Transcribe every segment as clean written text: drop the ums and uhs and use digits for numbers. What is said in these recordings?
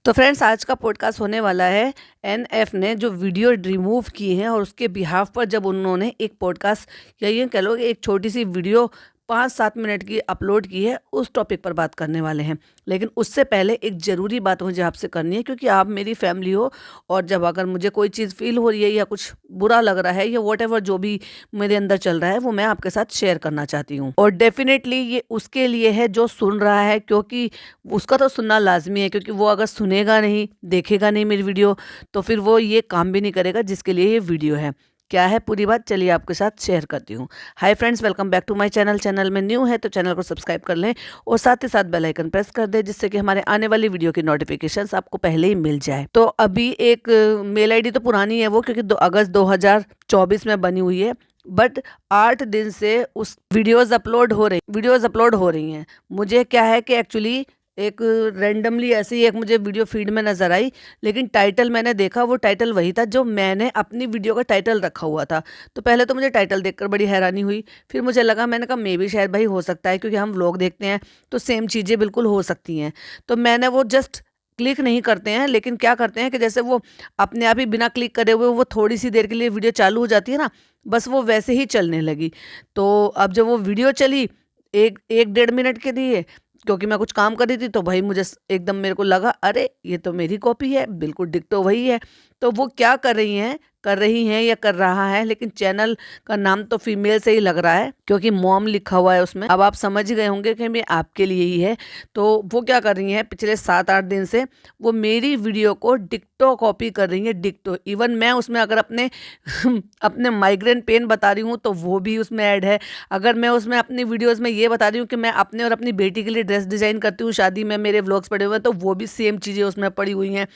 तो फ्रेंड्स आज का पॉडकास्ट होने वाला है एनएफ ने जो वीडियो रिमूव की हैं और उसके बिहाफ पर जब उन्होंने एक पॉडकास्ट या ये कह लो कि एक छोटी सी वीडियो 5-7 मिनट की अपलोड की है, उस टॉपिक पर बात करने वाले हैं। लेकिन उससे पहले एक ज़रूरी बात मुझे आपसे करनी है, क्योंकि आप मेरी फैमिली हो और जब अगर मुझे कोई चीज़ फील हो रही है या कुछ बुरा लग रहा है या वॉट जो भी मेरे अंदर चल रहा है, वो मैं आपके साथ शेयर करना चाहती हूँ। और डेफिनेटली ये उसके लिए है जो सुन रहा है, क्योंकि उसका तो सुनना लाज़मी है, क्योंकि वो अगर सुनेगा नहीं, देखेगा नहीं मेरी वीडियो, तो फिर वो ये काम भी नहीं करेगा जिसके लिए ये वीडियो है। क्या है पूरी बात, चलिए आपके साथ शेयर करती हूँ। Hi friends, welcome back to my channel. Channel में न्यू है तो चैनल को सब्सक्राइब कर लें और साथ ही साथ बेल आइकन प्रेस कर दें, जिससे कि हमारे आने वाली वीडियो की नोटिफिकेशंस आपको पहले ही मिल जाए। तो अभी एक मेल आईडी तो पुरानी है वो, क्योंकि अगस्त 2024 में बनी हुई है, बट 8 दिन से उस वीडियोस अपलोड हो रही हैं। मुझे क्या है कि एक्चुअली एक रैंडमली ऐसे ही एक मुझे वीडियो फीड में नज़र आई, लेकिन टाइटल मैंने देखा, वो टाइटल वही था जो मैंने अपनी वीडियो का टाइटल रखा हुआ था। तो पहले तो मुझे टाइटल देखकर बड़ी हैरानी हुई, फिर मुझे लगा, मैंने कहा मे भी शायद भाई हो सकता है, क्योंकि हम व्लॉग देखते हैं तो सेम चीज़ें बिल्कुल हो सकती हैं। तो मैंने वो जस्ट क्लिक नहीं करते हैं, लेकिन क्या करते हैं कि जैसे वो अपने आप ही बिना क्लिक करे हुए वो थोड़ी सी देर के लिए वीडियो चालू हो जाती है ना, बस वो वैसे ही चलने लगी। तो अब जब वो वीडियो चली एक 1-1.5 मिनट के लिए, क्योंकि मैं कुछ काम कर रही थी, तो भाई मुझे एकदम मेरे को लगा, अरे ये तो मेरी कॉपी है, बिल्कुल डिक्टो वही है। तो वो क्या कर रही हैं या कर रहा है, लेकिन चैनल का नाम तो फीमेल से ही लग रहा है, क्योंकि मॉम लिखा हुआ है उसमें। अब आप समझ ही गए होंगे कि मैं आपके लिए ही है। तो वो क्या कर रही हैं, पिछले 7-8 दिन से वो मेरी वीडियो को डिक्टो कॉपी कर रही है, डिक्टो। इवन मैं उसमें अगर अपने अपने माइग्रेन पेन बता रही हूँ तो वो भी उसमें ऐड है। अगर मैं उसमें अपनी वीडियोस में ये बता रही हूँ कि मैं अपने और अपनी बेटी के लिए ड्रेस डिज़ाइन करती हूँ शादी में, मेरे व्लॉग्स पड़े हुए हैं, तो वो भी सेम चीज़ें उसमें पड़ी हुई हैं।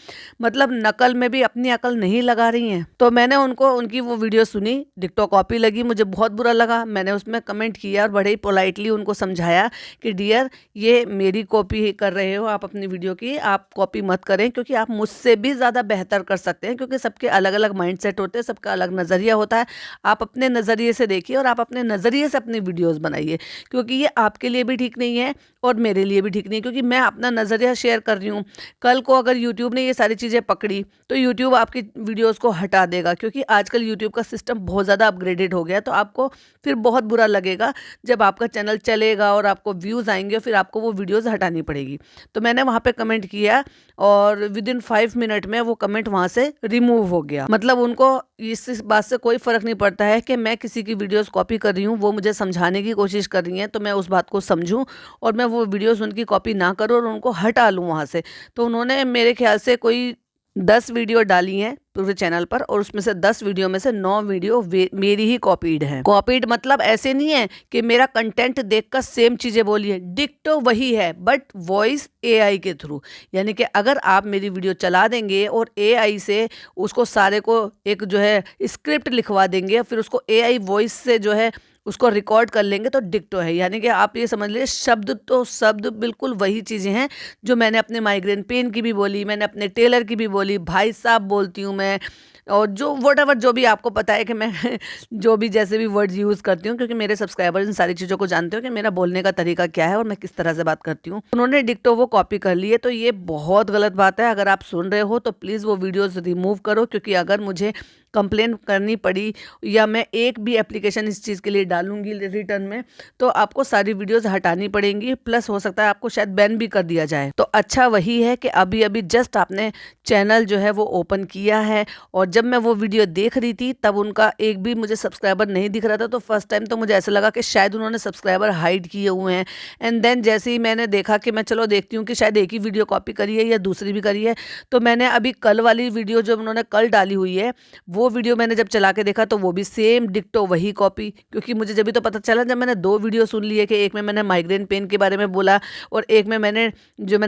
मतलब नकल में भी अपनी अकल नहीं लगा रही हैं। तो मैंने उनको उनकी वो वीडियो सुनी, डिक्टो कॉपी लगी, मुझे बहुत बुरा लगा। मैंने उसमें कमेंट किया और बड़े ही पोलाइटली उनको समझाया कि डियर, ये मेरी कॉपी कर रहे हो आप अपनी वीडियो की, आप कॉपी मत करें, क्योंकि आप मुझसे भी ज़्यादा बेहतर कर सकते हैं, क्योंकि सबके अलग अलग माइंडसेट होते हैं, सबका अलग नज़रिया होता है। आप अपने नज़रिए से देखिए और आप अपने नज़रिए से अपनी वीडियोस बनाइए, क्योंकि ये आपके लिए भी ठीक नहीं है और मेरे लिए भी ठीक नहीं है, क्योंकि मैं अपना नज़रिया शेयर कर रही हूँ। कल को अगर यूट्यूब ने ये सारी चीज़ें पकड़ी तो यूट्यूब आपकी वीडियोस को हटा देगा, क्योंकि आजकल यूट्यूब का सिस्टम बहुत ज़्यादा अपग्रेडेड हो गया है। तो आपको फिर बहुत बुरा लगेगा जब आपका चैनल चलेगा और आपको व्यूज़ आएंगे और फिर आपको वो वीडियोज़ हटानी पड़ेगी। तो मैंने वहाँ पे कमेंट किया और विदिन 5 मिनट में वो कमेंट वहाँ से रिमूव हो गया। मतलब उनको इस बात से कोई फ़र्क नहीं पड़ता है कि मैं किसी की वीडियोस कॉपी कर रही हूँ, वो मुझे समझाने की कोशिश कर रही हैं तो मैं उस बात को समझूँ और मैं वो वीडियोस उनकी कॉपी ना करूँ और उनको हटा लूँ वहाँ से। तो उन्होंने मेरे ख्याल से कोई 10 वीडियो डाली हैं पूरे चैनल पर, और उसमें से 10 वीडियो में से 9 वीडियो मेरी ही कॉपीड है। कॉपीड मतलब ऐसे नहीं है कि मेरा कंटेंट देखकर सेम चीजें बोली है, डिक्टो वही है, बट वॉइस एआई के थ्रू। यानी कि अगर आप मेरी वीडियो चला देंगे और एआई से उसको सारे को एक जो है स्क्रिप्ट लिखवा देंगे, फिर उसको एआई वॉइस से जो है उसको रिकॉर्ड कर लेंगे, तो डिक्टो है। यानी कि आप ये समझ लीजिए शब्द तो शब्द बिल्कुल वही चीज़ें हैं जो मैंने अपने माइग्रेन पेन की भी बोली, मैंने अपने टेलर की भी बोली, भाई साहब बोलती हूँ मैं, और जो वट जो भी आपको पता है कि मैं जो भी जैसे भी वर्ड्स यूज़ करती हूँ, क्योंकि मेरे सब्सक्राइबर्स इन सारी चीज़ों को जानते हो कि मेरा बोलने का तरीका क्या है और मैं किस तरह से बात करती हूँ। उन्होंने डिक्टो वो कॉपी कर ली है, तो ये बहुत गलत बात है। अगर आप सुन रहे हो तो प्लीज़ वो वीडियोज़ रिमूव करो, क्योंकि अगर मुझे कंप्लेन करनी पड़ी या मैं एक भी एप्लीकेशन इस चीज़ के लिए डालूंगी रिटर्न में, तो आपको सारी वीडियोस हटानी पड़ेंगी, प्लस हो सकता है आपको शायद बैन भी कर दिया जाए। तो अच्छा वही है कि अभी अभी जस्ट आपने चैनल जो है वो ओपन किया है, और जब मैं वो वीडियो देख रही थी तब उनका एक भी मुझे सब्सक्राइबर नहीं दिख रहा था। तो फर्स्ट टाइम तो मुझे ऐसा लगा कि शायद उन्होंने सब्सक्राइबर हाइड किए हुए हैं। एंड देन जैसे ही मैंने देखा कि मैं चलो देखती हूँ कि शायद एक ही वीडियो कॉपी करी है या दूसरी भी करी है, तो मैंने अभी कल वाली वीडियो जो उन्होंने कल डाली हुई है, वो वीडियो मैंने जब चला के देखा तो वो भी सेम डिक्टो वही कॉपी। क्योंकि मुझे जब भी तो पता चला जब मैंने 2 वीडियो सुन लिए कि एक में मैंने माइग्रेन पेन के बारे में बोला और एक में मैंने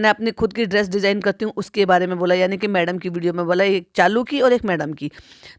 अपनी खुद की ड्रेस डिज़ाइन करती हूँ उसके बारे में बोला, यानी कि मैडम की वीडियो में बोला, एक चालू की और एक मैडम की।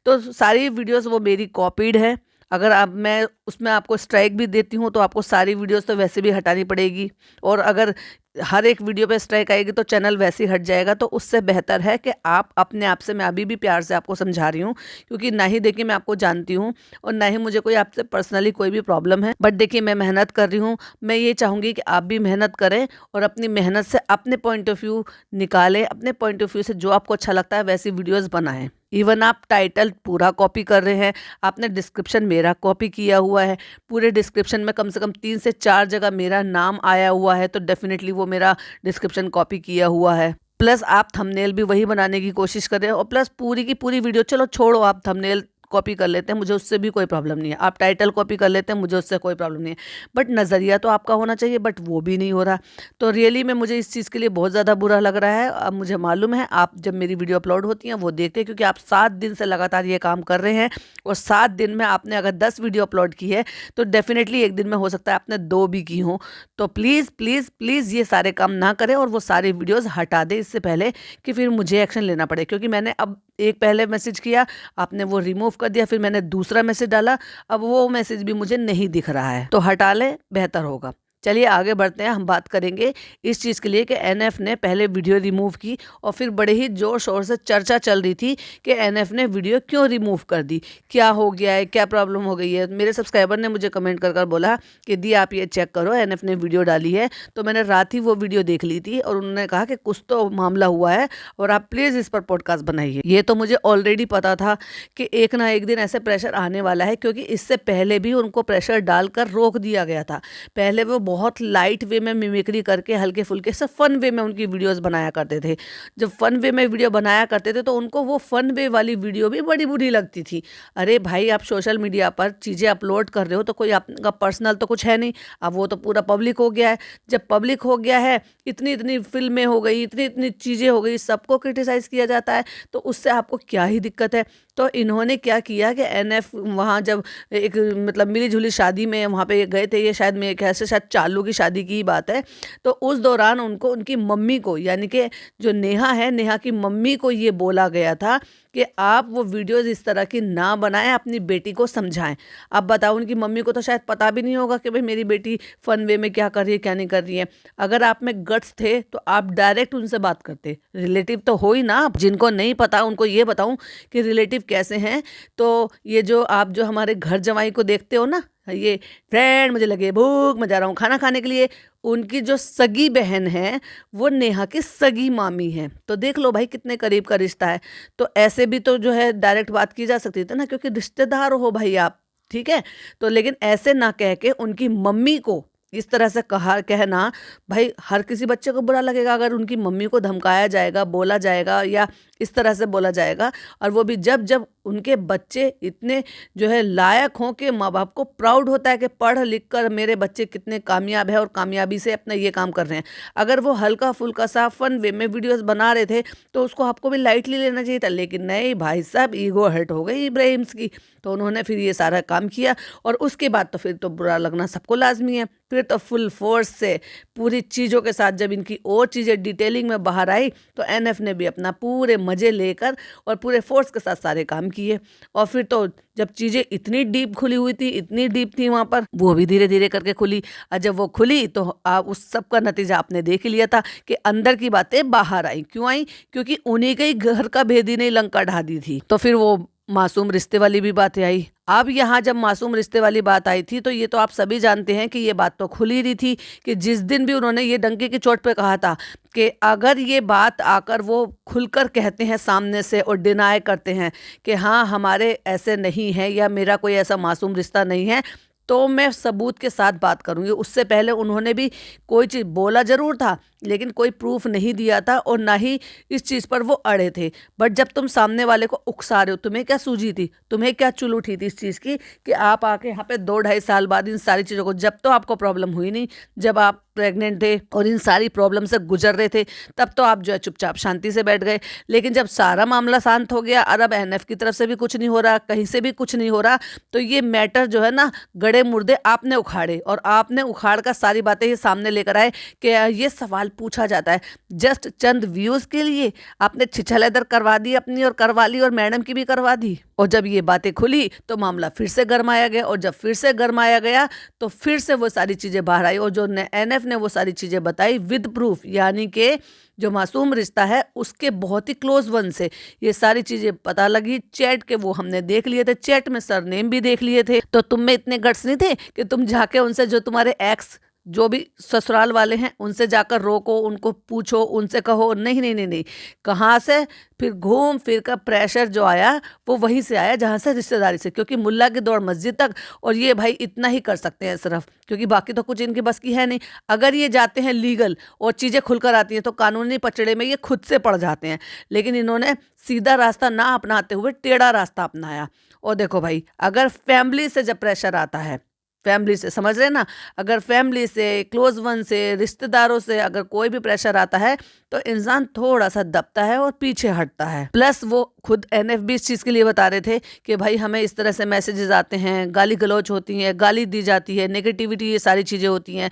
तो सारी वीडियोस वो मेरी कॉपीड है। अगर आप मैं उसमें आपको स्ट्राइक भी देती हूँ तो आपको सारी वीडियोस तो वैसे भी हटानी पड़ेगी, और अगर हर एक वीडियो पे स्ट्राइक आएगी तो चैनल वैसे ही हट जाएगा। तो उससे बेहतर है कि आप अपने आप से, मैं अभी भी प्यार से आपको समझा रही हूँ, क्योंकि ना ही देखिए मैं आपको जानती हूँ और ना ही मुझे कोई आपसे पर्सनली कोई भी प्रॉब्लम है, बट देखिए मैं मेहनत कर रही हूँ। मैं ये चाहूँगी कि आप भी मेहनत करें और अपनी मेहनत से अपने पॉइंट ऑफ व्यू निकालें, अपने पॉइंट ऑफ व्यू से जो आपको अच्छा लगता है वैसी वीडियोज़ बनाएं। इवन आप टाइटल पूरा कॉपी कर रहे हैं, आपने डिस्क्रिप्शन मेरा कॉपी किया हुआ है, पूरे डिस्क्रिप्शन में कम से कम 3 से 4 जगह मेरा नाम आया हुआ है, तो डेफिनेटली वो मेरा डिस्क्रिप्शन कॉपी किया हुआ है। प्लस आप थंबनेल भी वही बनाने की कोशिश कर रहे हैं, और प्लस पूरी की पूरी वीडियो, चलो छोड़ो, आप थंबनेल कॉपी कर लेते हैं, मुझे उससे भी कोई प्रॉब्लम नहीं है। आप टाइटल कॉपी कर लेते हैं, मुझे उससे कोई प्रॉब्लम नहीं है, बट नज़रिया तो आपका होना चाहिए, बट वो भी नहीं हो रहा। तो रियली में मुझे इस चीज़ के लिए बहुत ज़्यादा बुरा लग रहा है। अब मुझे मालूम है आप जब मेरी वीडियो अपलोड होती हैं वो देखते हैं, क्योंकि आप 7 दिन से लगातार ये काम कर रहे हैं, और 7 दिन में आपने अगर 10 वीडियो अपलोड की है तो डेफिनेटली एक दिन में हो सकता है आपने 2 भी की हों। तो प्लीज़ प्लीज़ प्लीज़ ये सारे काम ना करें और वो सारी वीडियोज़ हटा दें इससे पहले कि फिर मुझे एक्शन लेना पड़े। क्योंकि मैंने अब एक पहले मैसेज किया, आपने वो रिमूव कर दिया, फिर मैंने दूसरा मैसेज डाला, अब वो मैसेज भी मुझे नहीं दिख रहा है। तो हटा लें, बेहतर होगा। चलिए आगे बढ़ते हैं, हम बात करेंगे इस चीज़ के लिए कि एनएफ ने पहले वीडियो रिमूव की और फिर बड़े ही ज़ोर शोर से चर्चा चल रही थी कि एनएफ ने वीडियो क्यों रिमूव कर दी, क्या हो गया है, क्या प्रॉब्लम हो गई है। मेरे सब्सक्राइबर ने मुझे कमेंट कर कर बोला कि दी आप ये चेक करो, एनएफ ने वीडियो डाली है। तो मैंने रात ही वो वीडियो देख ली थी और उन्होंने कहा कि कुछ तो मामला हुआ है और आप प्लीज़ इस पर पॉडकास्ट बनाइए। ये तो मुझे ऑलरेडी पता था कि एक ना एक दिन ऐसे प्रेशर आने वाला है, क्योंकि इससे पहले भी उनको प्रेशर डालकर रोक दिया गया था। पहले वो बहुत लाइट वे में मिमिक्री करके हल्के फुल्के से फन वे में उनकी वीडियोस बनाया करते थे। जब फन वे में वीडियो बनाया करते थे तो उनको वो फन वे वाली वीडियो भी बड़ी बुरी लगती थी। अरे भाई, आप सोशल मीडिया पर चीज़ें अपलोड कर रहे हो तो कोई आपका पर्सनल तो कुछ है नहीं, अब वो तो पूरा पब्लिक हो गया है। जब पब्लिक हो गया है, इतनी इतनी फिल्में हो गई, इतनी इतनी चीज़ें हो गई, सबको क्रिटिसाइज़ किया जाता है, तो उससे आपको क्या ही दिक्कत है। तो इन्होंने क्या किया कि एनएफ वहाँ जब एक मतलब मिली जुली शादी में वहाँ पे गए थे, ये शायद मेरे ख्याल से शायद चालू की शादी की बात है, तो उस दौरान उनको उनकी मम्मी को, यानी कि जो नेहा है, नेहा की मम्मी को ये बोला गया था कि आप वो वीडियोज़ इस तरह की ना बनाएं, अपनी बेटी को समझाएं। अब बताओ, उनकी मम्मी को तो शायद पता भी नहीं होगा कि भाई मेरी बेटी फन वे में क्या कर रही है, क्या नहीं कर रही है। अगर आप में गट्स थे तो आप डायरेक्ट उनसे बात करते, रिलेटिव तो हो ही ना। जिनको नहीं पता उनको ये बताऊं कि रिलेटिव कैसे हैं। तो ये जो आप जो हमारे घर जमाई को देखते हो ना, ये फ्रेंड मुझे लगे भूख, मैं जा रहा हूँ खाना खाने के लिए, उनकी जो सगी बहन है वो नेहा की सगी मामी है। तो देख लो भाई कितने करीब का रिश्ता है। तो ऐसे भी तो जो है डायरेक्ट बात की जा सकती थी ना, क्योंकि रिश्तेदार हो भाई आप, ठीक है। तो लेकिन ऐसे ना कह के उनकी मम्मी को इस तरह से कहना, भाई हर किसी बच्चे को बुरा लगेगा अगर उनकी मम्मी को धमकाया जाएगा, बोला जाएगा या इस तरह से बोला जाएगा। और वो भी जब जब उनके बच्चे इतने जो है लायक हों कि माँ बाप को प्राउड होता है कि पढ़ लिख कर मेरे बच्चे कितने कामयाब है और कामयाबी से अपना ये काम कर रहे हैं। अगर वो हल्का फुल्का सा फन वे में वीडियोस बना रहे थे तो उसको आपको भी लाइटली लेना चाहिए था, लेकिन नहीं भाई साहब, ईगो हर्ट हो गई इब्राहिम्स की। तो उन्होंने फिर ये सारा काम किया और उसके बाद तो फिर तो बुरा लगना सबको लाजमी है। फिर तो फुल फोर्स से पूरी चीज़ों के साथ जब इनकी और चीज़ें डिटेलिंग में बाहर आई तो एनएफ ने भी अपना पूरे मज़े लेकर और पूरे फोर्स के साथ सारे काम किए। और फिर तो जब चीज़ें इतनी डीप खुली हुई थी, इतनी डीप थी वहाँ पर, वो भी धीरे धीरे करके खुली। और जब वो खुली तो आप उस सब का नतीजा आपने देख लिया था कि अंदर की बातें बाहर आई। क्यों आई? क्योंकि उन्हीं के ही घर का भेदी ने लंका ढा दी थी। तो फिर वो मासूम रिश्ते वाली भी बातें आई। अब यहाँ जब मासूम रिश्ते वाली बात आई थी तो ये तो आप सभी जानते हैं कि ये बात तो खुल ही रही थी कि जिस दिन भी उन्होंने ये डंके की चोट पे कहा था कि अगर ये बात आकर वो खुलकर कहते हैं सामने से और डिनाई करते हैं कि हाँ हमारे ऐसे नहीं है या मेरा कोई ऐसा मासूम रिश्ता नहीं है, तो मैं सबूत के साथ बात करूंगी। उससे पहले उन्होंने भी कोई चीज़ बोला ज़रूर था लेकिन कोई प्रूफ नहीं दिया था और ना ही इस चीज़ पर वो अड़े थे। बट जब तुम सामने वाले को उकसा रहे हो, तुम्हें क्या सूझी थी, तुम्हें क्या चुल उठी थी इस चीज़ की कि आप आके यहाँ पे 2-2.5 साल बाद इन सारी चीज़ों को, जब तो आपको प्रॉब्लम हुई नहीं, जब आप प्रेग्नेंट थे और इन सारी प्रॉब्लम से गुजर रहे थे, तब तो आप जो है चुपचाप शांति से बैठ गए। लेकिन जब सारा मामला शांत हो गया और अब एनएफ की तरफ से भी कुछ नहीं हो रहा, कहीं से भी कुछ नहीं हो रहा, तो ये मैटर जो है ना, गड़े मुर्दे आपने उखाड़े और आपने उखाड़ कर सारी बातें ये सामने लेकर आए कि ये सवाल पूछा जाता है जस्ट चंद व्यूज के लिए। आपने छिछलेदर करवा दी अपनी और करवा ली और मैडम की भी करवा दी। और जब ये बातें खुली तो मामला फिर से गरमाया गया और जब फिर से गरमाया गया तो फिर से वो सारी चीजें बाहर आई और जो एनएफ ने वो सारी चीजें बताई विद प्रूफ, यानी कि जो मासूम रिश्ता है उसके बहुत ही क्लोज वन से ये सारी चीजें पता लगी। चैट के वो हमने देख लिए थे, चैट में सरनेम भी देख लिए थे। तो तुम में इतने गट्स नहीं थे कि तुम जाके उनसे, जो तुम्हारे एक्स जो भी ससुराल वाले हैं, उनसे जाकर रोको, उनको पूछो, उनसे कहो? नहीं नहीं नहीं नहीं। कहाँ से? फिर घूम फिर कर प्रेशर जो आया वो वहीं से आया जहाँ से, रिश्तेदारी से, क्योंकि मुल्ला की दौड़ मस्जिद तक। और ये भाई इतना ही कर सकते हैं सिर्फ, क्योंकि बाकी तो कुछ इनके बस की है नहीं। अगर ये जाते हैं लीगल और चीज़ें खुलकर आती हैं तो कानूनी पचड़े में ये खुद से पड़ जाते हैं। लेकिन इन्होंने सीधा रास्ता ना अपनाते हुए टेढ़ा रास्ता अपनाया। और देखो भाई, अगर फैमिली से जब प्रेशर आता है, फैमिली से, समझ रहे ना, अगर फैमिली से, क्लोज वन से, रिश्तेदारों से अगर कोई भी प्रेशर आता है तो इंसान थोड़ा सा दबता है और पीछे हटता है। प्लस वो खुद एनएफ भी इस चीज़ के लिए बता रहे थे कि भाई हमें इस तरह से मैसेजेस आते हैं, गाली गलौज होती है, गाली दी जाती है, नेगेटिविटी, ये सारी चीज़ें होती हैं।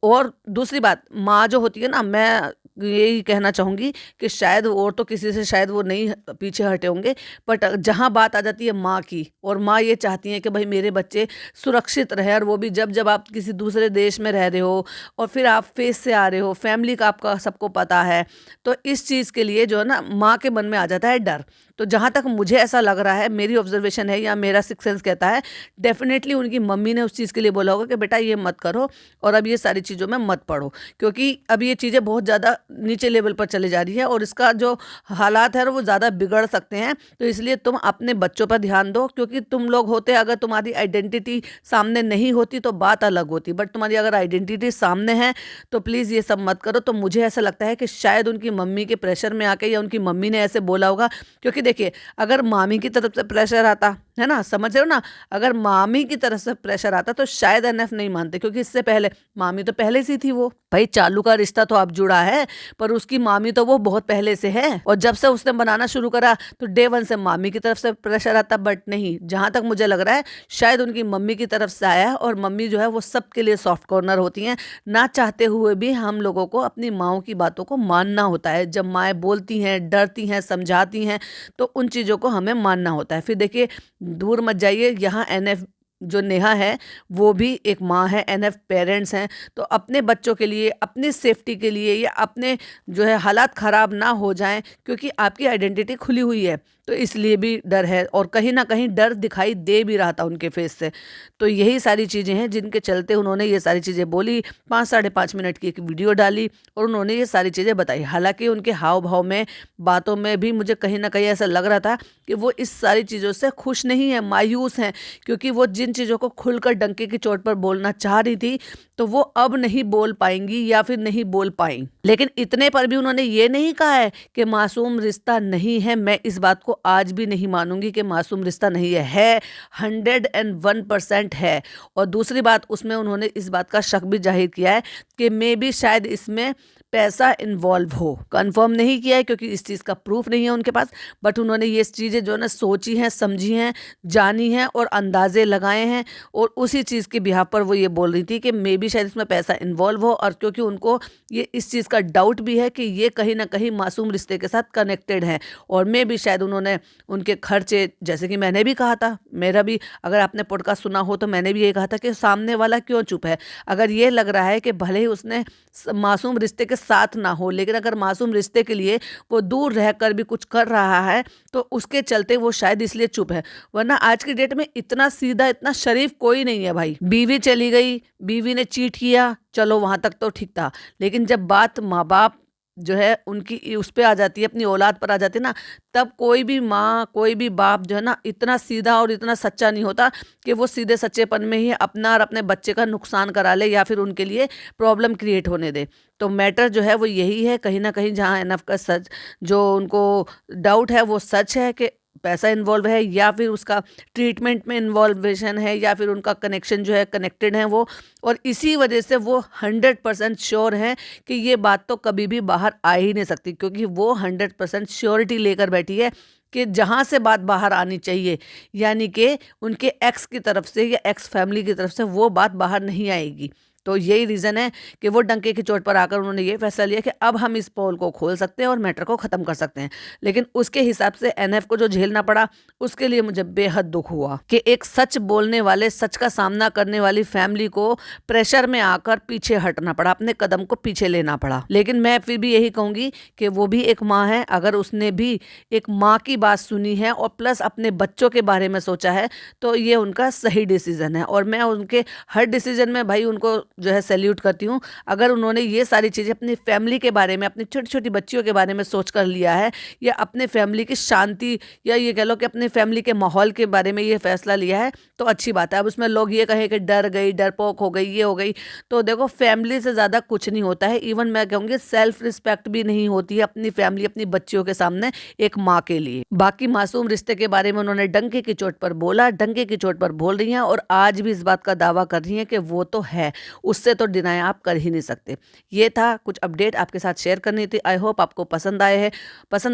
और दूसरी बात, माँ जो होती है ना, मैं यही कहना चाहूँगी कि शायद और तो किसी से शायद वो नहीं पीछे हटे होंगे, बट जहाँ बात आ जाती है माँ की, और माँ ये चाहती है कि भाई मेरे बच्चे सुरक्षित रहे, और वो भी जब आप किसी दूसरे देश में रह रहे हो और फिर आप फेस से आ रहे हो, फैमिली का आपका सबको पता है, तो इस चीज़ के लिए जो है ना माँ के मन में आ जाता है डर। तो जहाँ तक मुझे ऐसा लग रहा है, मेरी ऑब्जर्वेशन है या मेरा सिक्स सेंस कहता है, डेफिनेटली उनकी मम्मी ने उस चीज़ के लिए बोला होगा कि बेटा ये मत करो और अब ये सारी चीज़ों में मत पड़ो, क्योंकि अब ये चीज़ें बहुत ज़्यादा नीचे लेवल पर चली जा रही है और इसका जो हालात है वो ज़्यादा बिगड़ सकते हैं। तो इसलिए तुम अपने बच्चों पर ध्यान दो, क्योंकि तुम लोग होते, अगर तुम्हारी आइडेंटिटी सामने नहीं होती तो बात अलग होती, बट तुम्हारी अगर आइडेंटिटी सामने है तो प्लीज़ ये सब मत करो। तो मुझे ऐसा लगता है कि शायद उनकी मम्मी के प्रेशर में आके या उनकी मम्मी ने ऐसे बोला होगा, क्योंकि देखिए अगर मामी की तरफ से प्रेशर आता है ना, समझ रहे हो ना, अगर मामी की तरफ से प्रेशर आता तो शायद एनएफ नहीं मानते, क्योंकि इससे पहले मामी तो पहले से थी। वो भाई चालू का रिश्ता तो अब जुड़ा है, पर उसकी मामी तो वो बहुत पहले से है, और जब से उसने बनाना शुरू करा तो डे वन से मामी की तरफ से प्रेशर आता। बट नहीं, जहां तक मुझे लग रहा है शायद उनकी मम्मी की तरफ से आया है, और मम्मी जो है वो सबके लिए सॉफ्ट कॉर्नर होती हैं। ना चाहते हुए भी हम लोगों को अपनी माओ की बातों को मानना होता है। जब माएँ बोलती हैं, डरती हैं, समझाती हैं, तो उन चीज़ों को हमें मानना होता है। फिर देखिए, दूर मत जाइए, यहाँ एनएफ जो नेहा है वो भी एक माँ है, एनएफ पेरेंट्स हैं। तो अपने बच्चों के लिए, अपनी सेफ्टी के लिए, या अपने जो है हालात ख़राब ना हो जाएं, क्योंकि आपकी आइडेंटिटी खुली हुई है, तो इसलिए भी डर है, और कहीं ना कहीं डर दिखाई दे भी रहा था उनके फेस से। तो यही सारी चीज़ें हैं जिनके चलते उन्होंने ये सारी चीज़ें बोली। 5-5.5 मिनट की एक वीडियो डाली और उन्होंने ये सारी चीज़ें बताई। हालांकि उनके हाव भाव में, बातों में भी मुझे कहीं ना कहीं ऐसा लग रहा था कि वो इस सारी चीज़ों से खुश नहीं है, मायूस हैं, क्योंकि वो जिन चीज़ों को खुलकर डंके की चोट पर बोलना चाह रही थी तो वो अब नहीं बोल पाएंगी या फिर नहीं बोल पाई। लेकिन इतने पर भी उन्होंने ये नहीं कहा है कि मासूम रिश्ता नहीं है। मैं इस बात को आज भी नहीं मानूंगी कि मासूम रिश्ता नहीं है 101% है। और दूसरी बात, उसमें उन्होंने इस बात का शक भी जाहिर किया है कि मे बी शायद इसमें पैसा इन्वॉल्व हो। कंफर्म नहीं किया है क्योंकि इस चीज़ का प्रूफ नहीं है उनके पास, बट उन्होंने ये चीज़ें जो है ना सोची हैं, समझी हैं, जानी हैं और अंदाजे लगाए हैं, और उसी चीज़ के बिहाफ पर वो ये बोल रही थी कि मे बी शायद इसमें पैसा इन्वॉल्व हो। और क्योंकि उनको ये इस चीज़ का डाउट भी है कि ये कहीं ना कहीं मासूम रिश्ते के साथ कनेक्टेड है, और मे बी शायद उन्होंने उनके खर्चे, जैसे कि मैंने भी कहा था, मेरा भी, अगर आपने पॉडकास्ट सुना हो तो मैंने भी ये कहा था कि सामने वाला क्यों चुप है। अगर ये लग रहा है कि भले ही उसने मासूम रिश्ते के साथ ना हो, लेकिन अगर मासूम रिश्ते के लिए वो दूर रहकर भी कुछ कर रहा है तो उसके चलते वो शायद इसलिए चुप है। वरना आज की डेट में इतना सीधा, इतना शरीफ कोई नहीं है भाई। बीवी चली गई, बीवी ने चीट किया, चलो वहां तक तो ठीक था, लेकिन जब बात माँ बाप जो है उनकी उस पे आ जाती है, अपनी औलाद पर आ जाती है ना, तब कोई भी माँ, कोई भी बाप जो है ना इतना सीधा और इतना सच्चा नहीं होता कि वो सीधे सच्चेपन में ही अपना और अपने बच्चे का नुकसान करा ले या फिर उनके लिए प्रॉब्लम क्रिएट होने दे। तो मैटर जो है वो यही है, कहीं ना कहीं जहाँ एनएफ का सच, जो उनको डाउट है वो सच है कि पैसा इन्वॉल्व है या फिर उसका ट्रीटमेंट में इन्वॉल्वेशन है या फिर उनका कनेक्शन जो है कनेक्टेड है वो, और इसी वजह से वो 100% श्योर हैं कि ये बात तो कभी भी बाहर आ ही नहीं सकती, क्योंकि वो 100% श्योरिटी लेकर बैठी है कि जहाँ से बात बाहर आनी चाहिए, यानी कि उनके एक्स की तरफ से या एक्स फैमिली की तरफ से वो बात बाहर नहीं आएगी। तो यही रीज़न है कि वो डंके की चोट पर आकर उन्होंने ये फैसला लिया कि अब हम इस पोल को खोल सकते हैं और मैटर को ख़त्म कर सकते हैं। लेकिन उसके हिसाब से एनएफ को जो झेलना पड़ा, उसके लिए मुझे बेहद दुख हुआ कि एक सच बोलने वाले, सच का सामना करने वाली फैमिली को प्रेशर में आकर पीछे हटना पड़ा, अपने कदम को पीछे लेना पड़ा। लेकिन मैं फिर भी यही कहूँगी कि वो भी एक माँ है, अगर उसने भी एक माँ की बात सुनी है और प्लस अपने बच्चों के बारे में सोचा है, तो ये उनका सही डिसीज़न है। और मैं उनके हर डिसीज़न में भाई उनको जो है सैल्यूट करती हूँ। अगर उन्होंने ये सारी चीज़ें अपनी फैमिली के बारे में, अपनी छोटी छोटी बच्चियों के बारे में सोच कर लिया है, या अपने फैमिली की शांति, या ये कह लो कि अपने फैमिली के माहौल के बारे में ये फैसला लिया है, तो अच्छी बात है। अब उसमें लोग ये कहें कि डर गई, डरपोक हो गई, ये हो गई, तो देखो फैमिली से ज़्यादा कुछ नहीं होता है। इवन मैं कहूँगी सेल्फ रिस्पेक्ट भी नहीं होती है अपनी फैमिली, अपनी बच्चियों के सामने एक माँ के लिए। बाकी मासूम रिश्ते के बारे में उन्होंने डंके की चोट पर बोला, डंके की चोट पर बोल रही हैं, और आज भी इस बात का दावा कर रही हैं कि वो तो है, उससे तो डिनाई आप कर ही नहीं सकते। ये था कुछ अपडेट आपके साथ शेयर करनी थी। आई होप आपको पसंद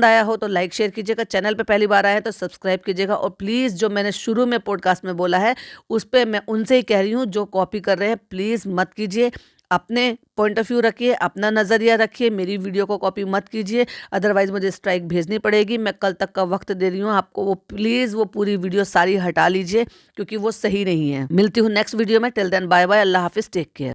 आया हो तो लाइक शेयर कीजिएगा, चैनल पे पहली बार आए हैं तो सब्सक्राइब कीजिएगा, और प्लीज़ जो मैंने शुरू में पॉडकास्ट में बोला है उस पर मैं उनसे ही कह रही हूँ, जो कॉपी कर रहे हैं प्लीज़ मत कीजिए। अपने पॉइंट ऑफ व्यू रखिए, अपना नज़रिया रखिए, मेरी वीडियो को कॉपी मत कीजिए, अदरवाइज मुझे स्ट्राइक भेजनी पड़ेगी। मैं कल तक का वक्त दे रही हूँ आपको, वो प्लीज़ वो पूरी वीडियो सारी हटा लीजिए, क्योंकि वो सही नहीं है। मिलती हूँ नेक्स्ट वीडियो में, टिल देन बाय बाय, अल्लाह हाफिज़, टेक केयर।